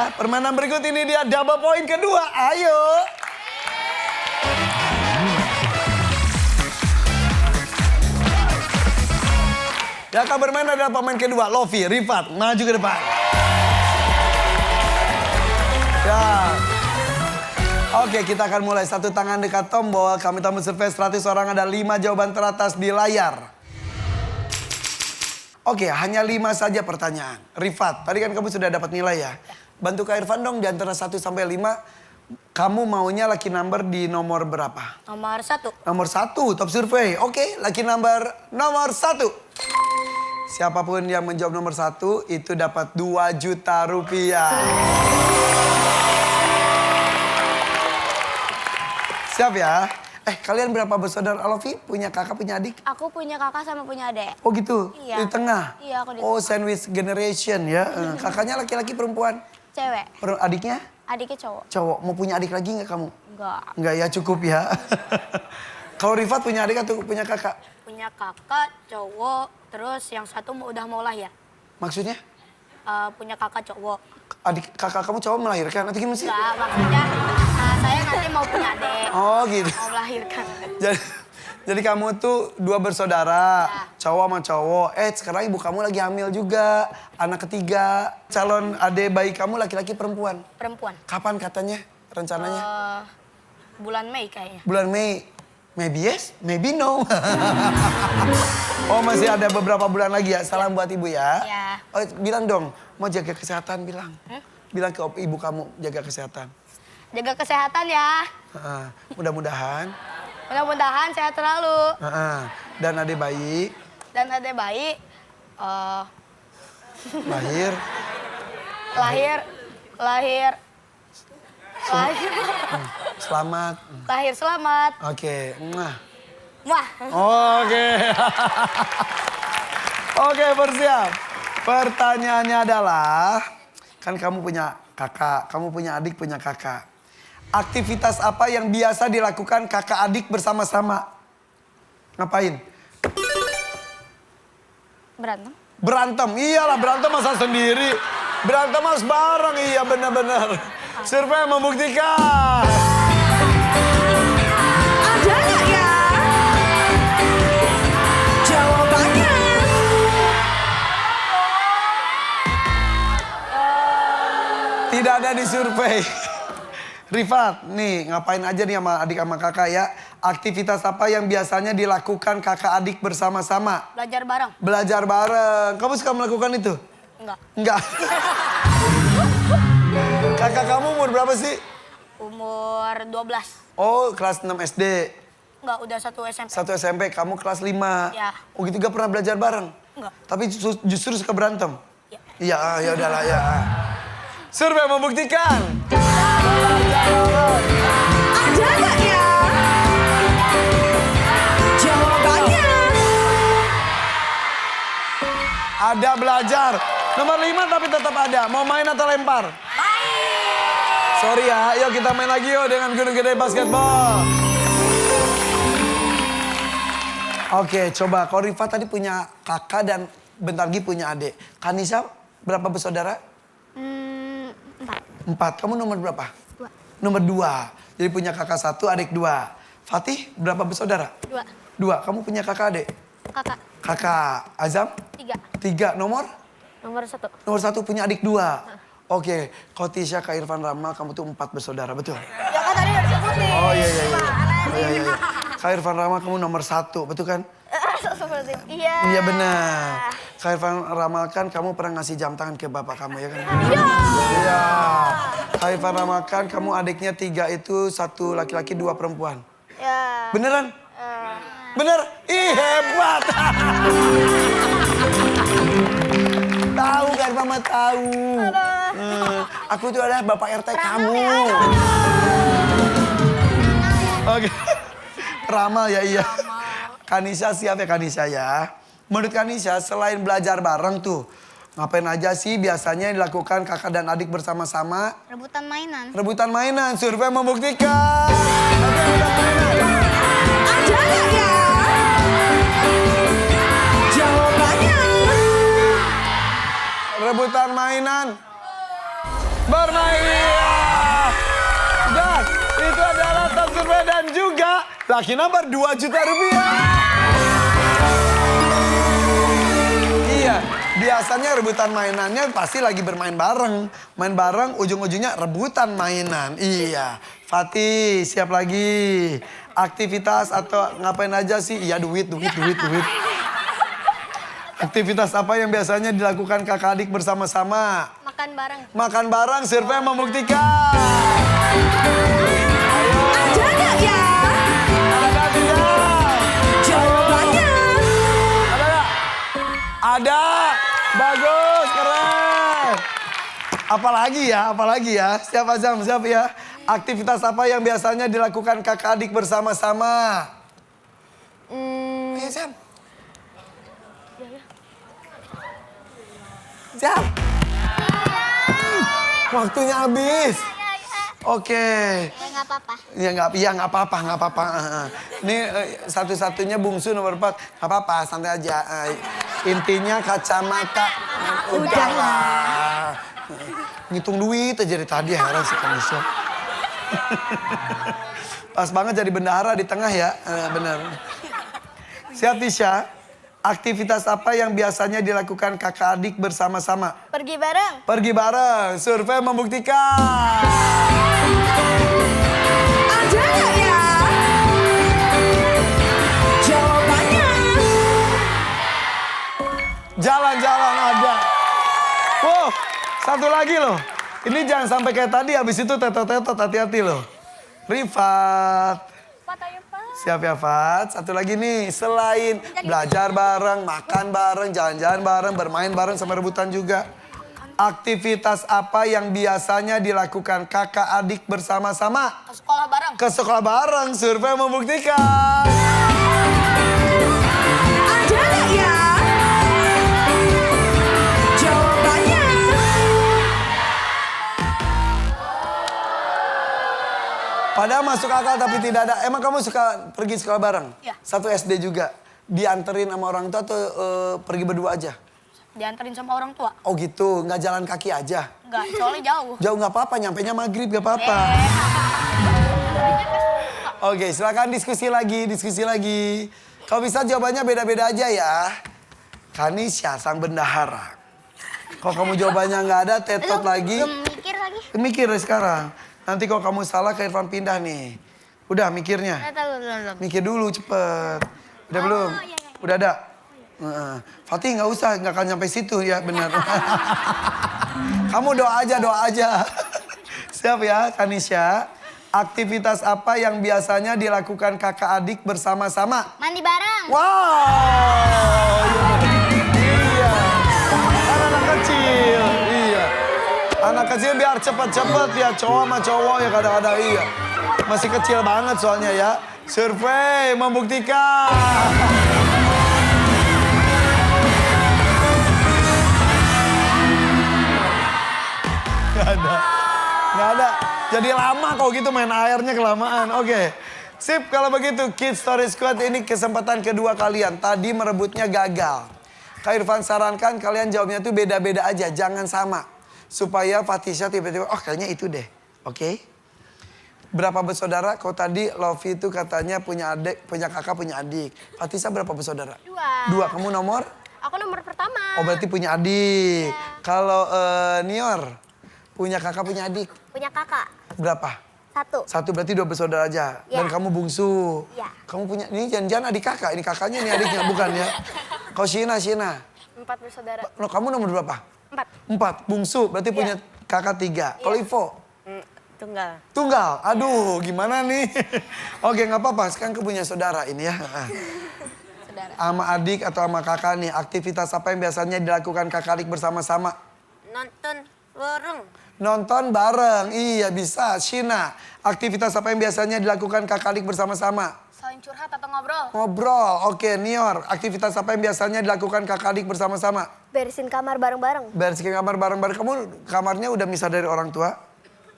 ya. Permainan berikut ini dia double point kedua. Ayo. Yang akan bermain adalah pemain kedua, Lofi, Rifat. Maju ke depan. Ya. Oke, kita akan mulai. Satu tangan dekat tombol. Kami tamu survei 100 orang, ada 5 jawaban teratas di layar. Oke, hanya 5 saja pertanyaan. Rifat, tadi kan kamu sudah dapat nilai ya? Bantu Kak Irfan dong, di antara 1 sampai 5. Kamu maunya lucky number di nomor berapa? Nomor 1. Nomor 1, top survei. Oke, lucky number nomor 1. Siapapun yang menjawab nomor 1 itu dapat 2 juta rupiah. Siap ya? Kalian berapa bersaudara, Alofi? Punya kakak, punya adik? Aku punya kakak sama punya adik. Oh gitu? Iya. Di tengah? Iya, aku di Oh, tengah. sandwich generation ya. Kakaknya laki-laki perempuan? Cewek. Adiknya? Adiknya cowok. Cowok. Mau punya adik lagi nggak kamu? Enggak. Nggak ya, cukup ya. Kalau Rifat punya adik atau punya kakak? Punya kakak cowok, terus yang satu udah mau lahir. Maksudnya? Punya kakak cowok. Adik kakak kamu cowok melahirkan? Atau gimana sih? Enggak, maksudnya saya nanti mau punya adik. Oh gitu. Mau melahirkan. Jadi kamu tuh 2 bersaudara, Ya. cowok sama cowok. Sekarang ibu kamu lagi hamil juga, anak ketiga. Calon adik bayi kamu laki-laki perempuan? Perempuan. Kapan katanya rencananya? Bulan Mei kayaknya. Bulan Mei. Maybe yes, maybe no. Oh masih ada beberapa bulan lagi ya. Salam buat ibu ya. Ya. Oh, bilang dong, mau jaga kesehatan bilang. Bilang ke ibu kamu jaga kesehatan. Jaga kesehatan ya. Mudah-mudahan. Mudah-mudahan sehat terlalu. Dan adik bayi Dan adik bayi lahir. lahir Selamat. lahir selamat. Oke. Wah. Oke. Oke, bersiap. Pertanyaannya adalah, kan kamu punya kakak, kamu punya adik, punya kakak. Aktivitas apa yang biasa dilakukan kakak adik bersama-sama? Ngapain? Berantem. Berantem. Iyalah, berantem masa sendiri. Berantem mas bareng, iya benar-benar. Survei membuktikan. Ada nggak ya? Jawabannya. Tidak ada di survei. Rifat, nih ngapain aja nih sama adik sama kakak ya? Aktivitas apa yang biasanya dilakukan kakak adik bersama-sama? Belajar bareng. Belajar bareng. Kamu suka melakukan itu? Enggak. Enggak. Kakak kamu umur berapa sih? Umur 12. Oh, kelas 6 SD. Enggak, udah 1 SMP. 1 SMP, kamu kelas 5. Ya. Oh gitu, gak pernah belajar bareng? Enggak. Tapi justru suka berantem? Ya. Iya, ya udahlah ya. Survei membuktikan. Ada nggak ya? Jawabannya. Ada belajar. Nomor 5 tapi tetap ada. Mau main atau lempar? Sorry ya, yuk kita main lagi yuk dengan Gunung Gede Basketball. Oke, coba. Kalau Rifat tadi punya kakak dan bentar lagi punya adik. Kanisa berapa bersaudara? 4. 4. Kamu nomor berapa? 2. Nomor 2. Jadi punya kakak 1, adik 2. Fatih berapa bersaudara? 2. 2. Kamu punya kakak adik? Kakak. Kakak. Azam? 3. 3. Nomor? Nomor 1. Nomor 1 punya adik 2. Oke, Kau Tisha, Kak Irfan Rama, kamu tuh 4 bersaudara, betul? Ya kan tadi udah disebutin. Oh iya. Kak Irfan Rama kamu nomor 1, betul kan? Seperti iya. Iya benar. Kak Irfan Rama kan kamu pernah ngasih jam tangan ke bapak kamu ya kan? Iya. Kak Irfan Rama kan kamu adiknya 3 itu 1 laki-laki 2 perempuan. Ya. Beneran? Bener? Ih hebat. Tahu kan Mama tahu. Aku itu adalah bapak RT kamu. Oke. Ramal ya iya. Kanisa siap ya Kanisa ya. Menurut Kanisa selain belajar bareng tuh, ngapain aja sih biasanya dilakukan kakak dan adik bersama-sama? Rebutan mainan. Rebutan mainan. Survei membuktikan. Rebutan mainan. Ada nggak ya? Jawabannya. Rebutan mainan. bermain. Iya. Dan itu adalah top survei dan juga lucky number 2 juta rupiah. Iya, biasanya rebutan mainannya pasti lagi bermain bareng. Main bareng ujung-ujungnya rebutan mainan. Iya, Fatih siap lagi. Aktivitas atau ngapain aja sih? Iya duit. Aktivitas apa yang biasanya dilakukan kakak adik bersama-sama? Makan bareng. Makan bareng, survei membuktikan. Ada nggak ya? Ada tidak? Jawabannya. Ada nggak? Ada. Bagus, keren. Apalagi ya. Siap Azam, siap ya. Aktivitas apa yang biasanya dilakukan kakak adik bersama-sama? Ayo Zam. Zam. Waktunya habis. Oke. Nggak apa-apa. Ya nggak apa-apa. Ini satu-satunya bungsu nomor 4. Nggak apa-apa, santai aja. Intinya kacamata. Udahlah. Ngitung duit aja dari tadi, heran sih Kanisya. Pas banget jadi bendahara di tengah ya, bener. Siap Tisha, aktivitas apa yang biasanya dilakukan kakak adik bersama-sama? Pergi bareng. Pergi bareng, survei membuktikan. Ada nggak ya? Jawabannya. Jalan-jalan ada. Wow, satu lagi loh. Ini jangan sampai kayak tadi, habis itu tetot-tetot, hati-hati loh. Rifat. Pak, ayo Pak. Siap ya Fat. Satu lagi nih, selain belajar bareng, makan bareng, jalan-jalan bareng, bermain bareng sama rebutan juga. Aktivitas apa yang biasanya dilakukan kakak adik bersama-sama? Ke sekolah bareng. Ke sekolah bareng, survei membuktikan. Ada nggak ya? Jawabannya. Padahal masuk akal tapi tidak ada. Emang kamu suka pergi sekolah bareng? Iya. Satu SD juga? Dianterin sama orang tua atau pergi berdua aja? Dianterin sama orang tua. Oh gitu, nggak jalan kaki aja? Enggak, soalnya jauh. Jauh nggak apa-apa, nyampenya maghrib nggak apa-apa. Oke, silakan diskusi lagi. Kalau bisa jawabannya beda-beda aja ya. Kanisya, sang bendahara. Kalau kamu jawabannya nggak ada, tetot lagi. Belum mikir lagi. Mikir deh sekarang. Nanti kalau kamu salah, ke Irfan pindah nih. Udah mikirnya? Belum. Mikir dulu cepet. Udah belum? iya. Udah ada? Fatih nggak usah, nggak akan nyampe situ ya benar. Kamu doa aja. Siap ya Kanisya. Aktivitas apa yang biasanya dilakukan kakak adik bersama-sama? Mandi bareng. Wow. Iya. Kan anak kecil. Iya. Anak kecil biar cepet-cepet ya, cowok sama cowok ya kadang-kadang iya. Masih kecil banget soalnya ya. Survei membuktikan. Nggak ada. Jadi lama kok gitu main airnya kelamaan. Oke. Sip kalau begitu Kids Story Squad ini kesempatan kedua kalian. Tadi merebutnya gagal. Kak Irfan sarankan kalian jawabnya tuh beda-beda aja. Jangan sama. Supaya Fatisha tiba-tiba, oh kayaknya itu deh. Oke. Berapa bersaudara? Kau tadi Lofi itu katanya punya adik, punya kakak, punya adik. Fatisha berapa bersaudara? 2. 2. Kamu nomor? Aku nomor pertama. Oh berarti punya adik. Kalau Nior punya kakak, punya adik. Punya kakak. Berapa? 1. 1 berarti 2 bersaudara aja. Ya. Dan kamu bungsu. Ya. Kamu punya, ini jangan-jangan adik kakak. Ini kakaknya, ini adiknya. Bukan ya. Kau Shina. 4 bersaudara. Kamu nomor berapa? 4. 4. Bungsu berarti punya kakak 3. Kalau Ivo? Tunggal. Tunggal. Aduh gimana nih. Oke nggak apa-apa. Sekarang kau punya saudara ini ya. Saudara. Sama adik atau sama kakak nih. Aktivitas apa yang biasanya dilakukan kakak adik bersama-sama? Nonton bareng. Nonton bareng, iya bisa. Shina, aktivitas apa yang biasanya dilakukan kakak adik bersama-sama? Saling curhat atau ngobrol. Ngobrol, oke. Nior, aktivitas apa yang biasanya dilakukan kakak adik bersama-sama? Berisin kamar bareng-bareng. Bersihkan kamar bareng-bareng. Kamu kamarnya udah misah dari orang tua?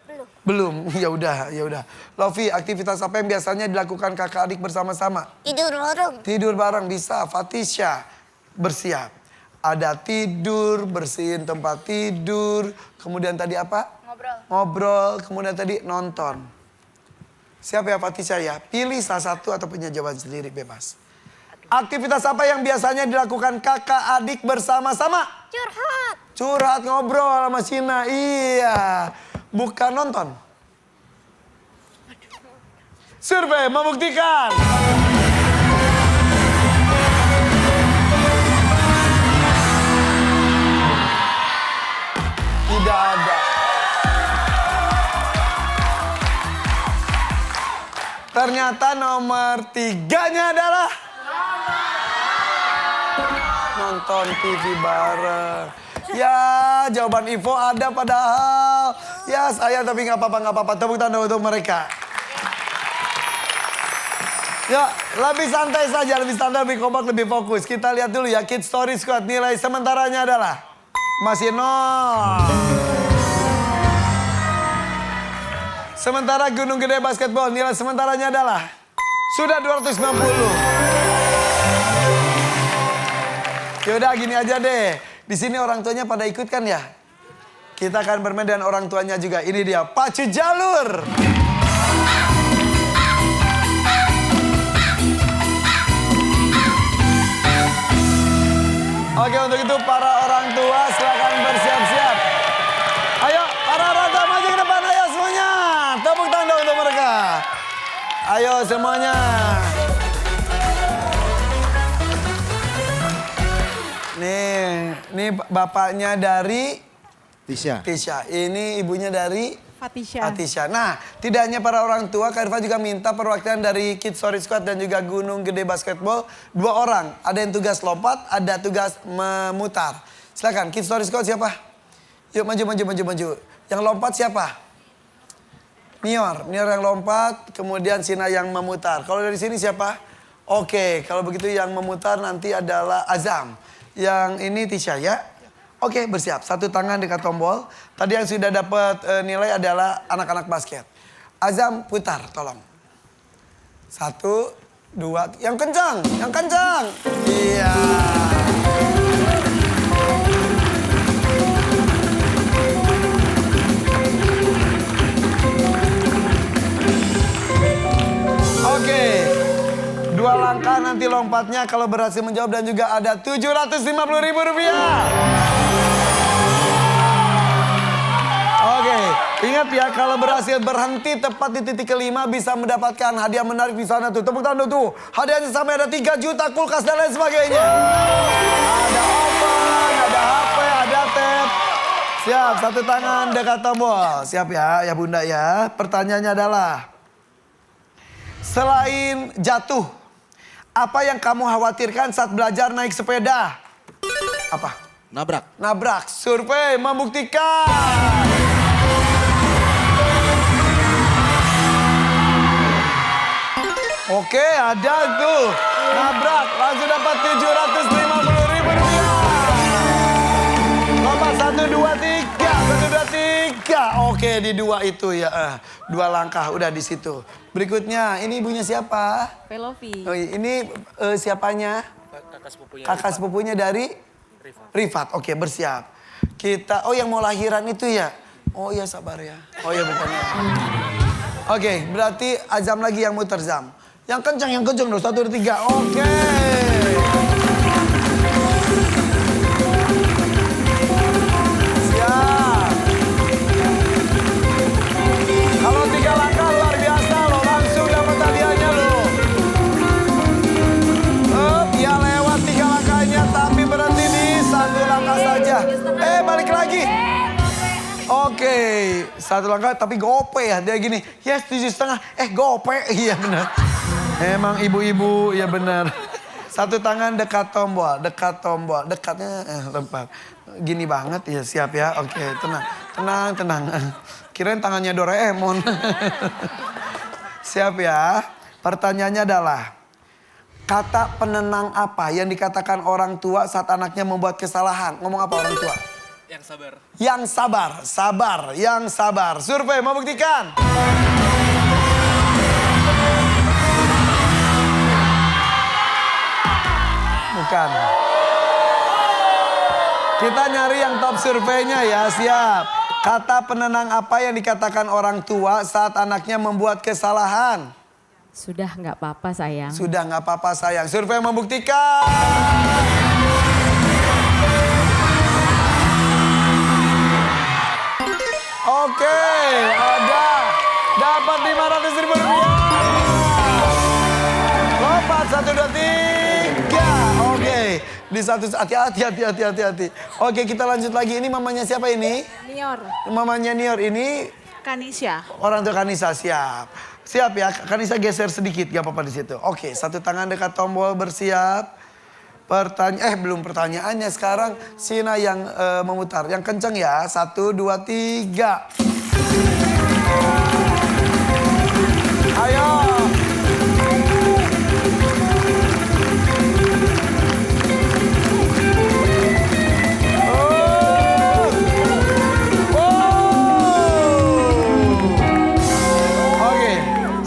Belum. Belum, ya udah. Lofi, aktivitas apa yang biasanya dilakukan kakak adik bersama-sama? Tidur bareng. Tidur bareng bisa. Fatisha, bersiap. Ada tidur, bersihin tempat tidur. Kemudian tadi apa? Ngobrol. Ngobrol, kemudian tadi nonton. Siapa ya Fatisha ya? Pilih salah satu atau punya jawaban sendiri, bebas. Aktivitas apa yang biasanya dilakukan kakak adik bersama-sama? Curhat. Curhat ngobrol sama Sina, iya. Bukan nonton. Survei membuktikan. Tidak ada. Ternyata nomor 3-nya adalah nonton TV bareng. Ya, jawaban Ivo ada padahal. Ya, saya tapi nggak apa-apa. Tepuk tangan untuk mereka. Ya, lebih santai saja, lebih santai, lebih kompak, lebih fokus. Kita lihat dulu ya, Kids Story Squad. Nilai sementaranya adalah masih 0. Sementara Gunung Gede Basketball, nilai sementaranya adalah sudah 290. Yaudah gini aja deh. Di sini orang tuanya pada ikut kan ya? Kita akan bermain dengan orang tuanya juga. Ini dia, pacu jalur. Oke, untuk itu para orang tua silakan bersiap-siap. Ayo, para orang tua maju ke depan, ayo semuanya. Tepuk tangan untuk mereka. Ayo semuanya. Nih bapaknya dari Tisha. Ini ibunya dari Fatisha. Nah, tidak hanya para orang tua, Kak Irfa juga minta perwakilan dari Kids Story Squad dan juga Gunung Gede Basketball. 2 orang, ada yang tugas lompat, ada tugas memutar. Silakan, Kids Story Squad siapa? Yuk maju. Yang lompat siapa? Nior yang lompat, kemudian Sina yang memutar. Kalau dari sini siapa? Oke, kalau begitu yang memutar nanti adalah Azam. Yang ini Tisha ya. Oke, bersiap. Satu tangan dekat tombol. Tadi yang sudah dapat nilai adalah anak-anak basket. Azam putar, tolong. 1, 2, yang kencang. Iya. Oke. 2 langkah nanti lompatnya kalau berhasil menjawab dan juga ada Rp750.000. Oke, ingat ya kalau berhasil berhenti tepat di titik kelima bisa mendapatkan hadiah menarik di sana tuh. Tepuk tangan tuh. Hadiahnya sampai ada 3 juta, kulkas dan lain sebagainya. Ada oven, ada HP, ada tab. Siap, satu tangan dekat tombol. Siap ya bunda ya. Pertanyaannya adalah, selain jatuh, apa yang kamu khawatirkan saat belajar naik sepeda? Apa? Nabrak. Survei membuktikan. Oke, ada tuh. Nabrak. Langsung dapat Rp750.000. Lompat 1, 2, 3. Oke, di 2 itu ya. 2 langkah udah di situ. Berikutnya, ini ibunya siapa? Pelovi. Oh, ini siapanya? Kakak sepupunya dari? Rifat. Oke, bersiap. Kita, yang mau lahiran itu ya? Oh iya, sabar ya. Oh iya, bukan ya. Oke, berarti Azam lagi yang muter, Zam. Yang kencang dong. 1, 2, 3. Oke. Siap. Kalau 3 langkah luar biasa loh. Langsung dapat hadiahnya loh. Ya lewat 3 langkahnya tapi berhenti di 1 langkah saja. Balik lagi. Oke, 1 langkah tapi gope ya. Dia gini, ya 7,5. Gope. Iya benar. Emang ibu-ibu, ya benar. 1 tangan dekat tombol. Dekatnya lempar. Gini banget ya, siap ya. Oke, tenang. Kirain tangannya Doraemon. Siap ya. Pertanyaannya adalah, kata penenang apa yang dikatakan orang tua saat anaknya membuat kesalahan? Ngomong apa orang tua? Yang sabar. Survei membuktikan. Bukan. Kita nyari yang top surveinya ya, siap. Kata penenang apa yang dikatakan orang tua saat anaknya membuat kesalahan? Sudah nggak apa-apa sayang. Sudah nggak apa-apa sayang. Survei membuktikan. Oke, ada. Dapat 500.000 rupiah. Lompat 1, 2, 3. Oke, di satu hati-hati. Oke, kita lanjut lagi. Ini mamanya siapa ini? Nior. Mamanya Nior ini Kanisha. orang tua Kanisa, siap. Siap ya, Kanisa geser sedikit, gak apa-apa di situ. Oke, satu tangan dekat tombol bersiap. Belum pertanyaannya sekarang Sina yang memutar. Yang kenceng ya, 1, 2, 3. Ayo.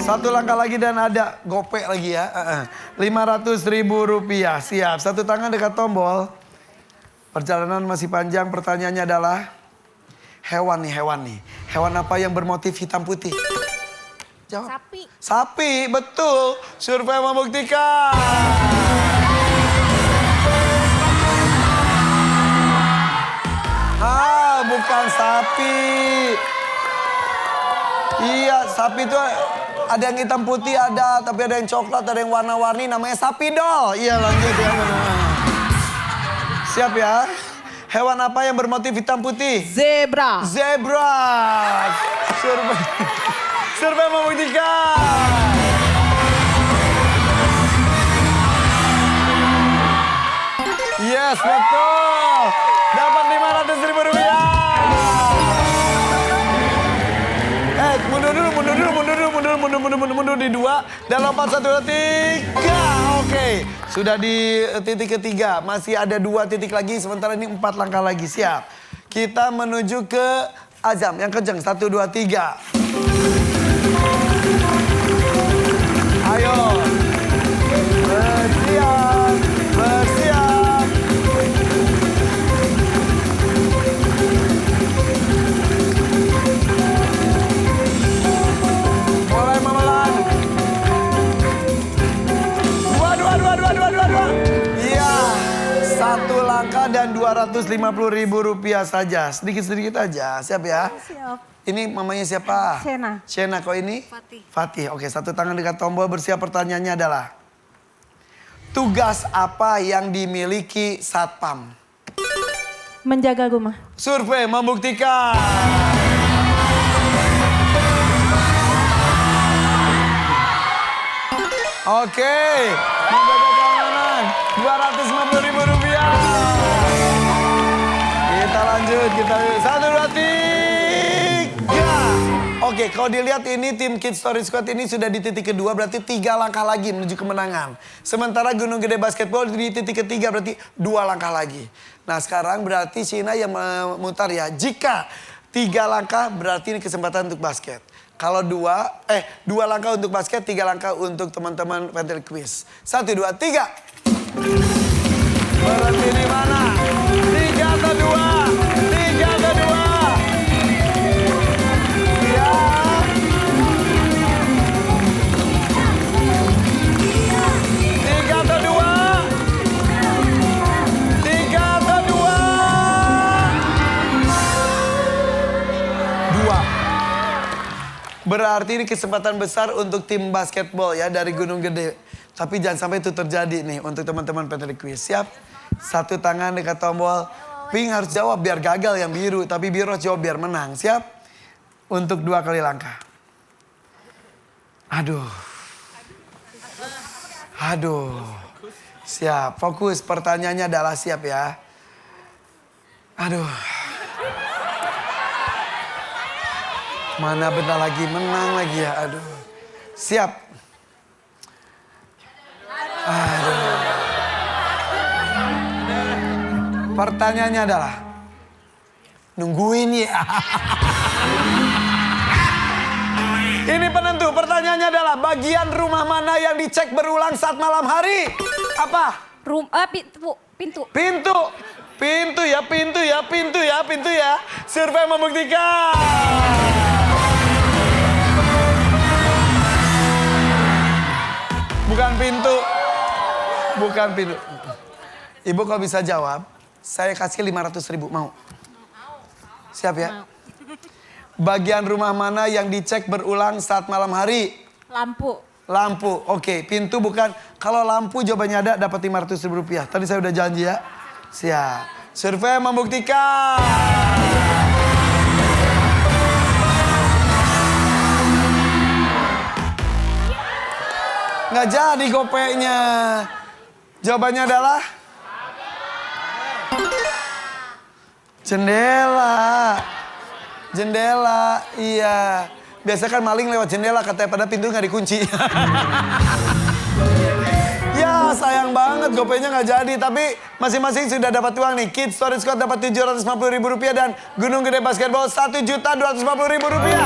Satu langkah lagi dan ada gopek lagi ya. 500.000 rupiah. Siap. Satu tangan dekat tombol. Perjalanan masih panjang. Pertanyaannya adalah hewan nih. Hewan apa yang bermotif hitam putih? Jawab. Sapi. Sapi, betul. Survei membuktikan. Bukan sapi. Iya, sapi itu ada yang hitam putih ada, tapi ada yang coklat, ada yang warna-warni, namanya sapi dol. Iya, lanjut ya. Siap ya. Hewan apa yang bermotif hitam putih? Zebra. Zebra. Survei membuktikan. Yes, betul. Dapat 500.000 rupiah. Mundur di 2 dan lompat 1, 2, 3. Oke, sudah di titik ketiga. Masih ada 2 titik lagi, sementara ini 4 langkah lagi. Siap. Kita menuju ke azam yang kenceng. 1, 2, 3. Ayo. Bersiap. Mulai memelan. 2. Iya. 1 langkah dan 250.000 rupiah saja. Sedikit-sedikit aja. Siap ya? Siap. Ini mamanya siapa? Shena. Shena, kok ini? Fatih. Fatih. Oke, satu tangan dekat tombol bersiap. Pertanyaannya adalah tugas apa yang dimiliki satpam? Menjaga rumah. Survei membuktikan. Oke, menjaga keamanan. 250.000 rupiah. Kita lanjut. 1, 2, 3. Oke, kalau dilihat ini tim Kids Story Squad ini sudah di titik kedua, berarti 3 langkah lagi menuju kemenangan. Sementara Gunung Gede Basketball di titik ketiga, berarti 2 langkah lagi. Nah sekarang berarti Sina yang memutar ya. Jika 3 langkah berarti ini kesempatan untuk basket. Kalau 2 langkah untuk basket, 3 langkah untuk teman-teman Pentel Quiz. 1, 2, 3. Berhenti di mana? 3 atau 2? 3 atau 2? Ya. 3 atau 2? 3 atau 2? 2. Berarti ini kesempatan besar untuk tim basketball ya dari Gunung Gede. Tapi jangan sampai itu terjadi nih untuk teman-teman Pentel Quiz. Siap? Satu tangan dekat tombol. Pink harus jawab biar gagal yang biru. Tapi biru harus jawab biar menang. Siap? Untuk 2 kali langkah. Aduh. Siap. Fokus. Pertanyaannya adalah siap ya. Aduh. Mana bentar lagi menang lagi ya. Aduh. Siap. Aduh. Pertanyaannya adalah nungguin ya. Ini penentu. Pertanyaannya adalah bagian rumah mana yang dicek berulang saat malam hari? Apa? Pintu. Pintu. Pintu ya, pintu ya, pintu ya, pintu ya. Survei membuktikan. Bukan pintu. Bukan pintu. Ibu kalau bisa jawab, saya kasih 500.000, mau? Siap ya? Bagian rumah mana yang dicek berulang saat malam hari? Lampu. Lampu, oke. Pintu bukan. Kalau lampu jawabannya ada, dapat 500.000 rupiah. Tadi saya udah janji ya. Siap. Survei membuktikan. Nggak jadi gopeknya. Jawabannya adalah? Jendela. Jendela, iya. Biasa kan maling lewat jendela, katanya pada pintu nggak dikunci. Ya sayang banget gopenya nggak jadi. Tapi masing-masing sudah dapat uang nih. Kids Story Squad dapat 750.000 rupiah dan Gunung Gede Basketball 1.250.000 rupiah.